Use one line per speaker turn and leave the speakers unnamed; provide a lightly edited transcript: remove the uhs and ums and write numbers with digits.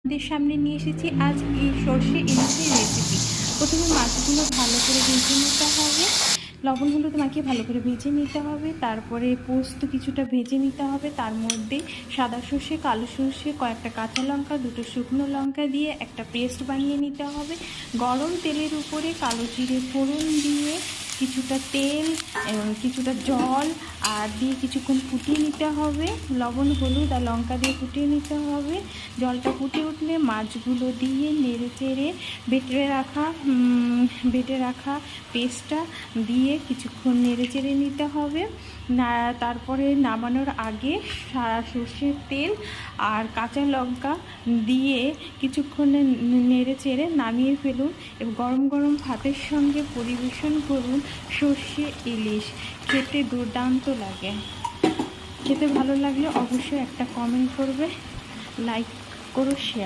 আপনাদের সামনে নিয়ে এসেছি আজ এই সর্ষে ইলিশের রেসিপি। প্রথমে মাছগুলো ভালো করে ভেজে নিতে হবে, লবণ হলুদ মাখিয়ে ভালো করে ভেজে নিতে হবে। তারপরে পোস্ত কিছুটা ভেজে নিতে হবে, তার মধ্যে সাদা সর্ষে, কালো সর্ষে, কয়েকটা কাঁচা লঙ্কা, দুটো শুকনো লঙ্কা দিয়ে একটা পেস্ট বানিয়ে নিতে হবে। গরম তেলের উপরে কালো জিরে ফোড়ন দিয়ে কিছুটা তেল এবং কিছুটা জল আর দিয়ে কিছুক্ষণ ফুটিয়ে নিতে হবে। লবণ হলুদ আর লঙ্কা দিয়ে ফুটিয়ে নিতে হবে। জলটা ফুটে উঠলে মাছগুলো দিয়ে নেড়ে চেড়ে বেটে রাখা পেস্টটা দিয়ে কিছুক্ষণ নেড়ে চেড়ে নিতে হবে। তারপরে নামানোর আগে সর্ষের তেল আর কাঁচা লঙ্কা দিয়ে কিছুক্ষণ নেড়ে চেড়ে নামিয়ে ফেলুন এবং গরম গরম ভাতের সঙ্গে পরিবেশন করুন সর্ষে ইলিশ। খেতে দুর্দান্ত লাগে। খেতে ভালো লাগলে অবশ্যই একটা কমেন্ট করবে, লাইক করো, শেয়ার।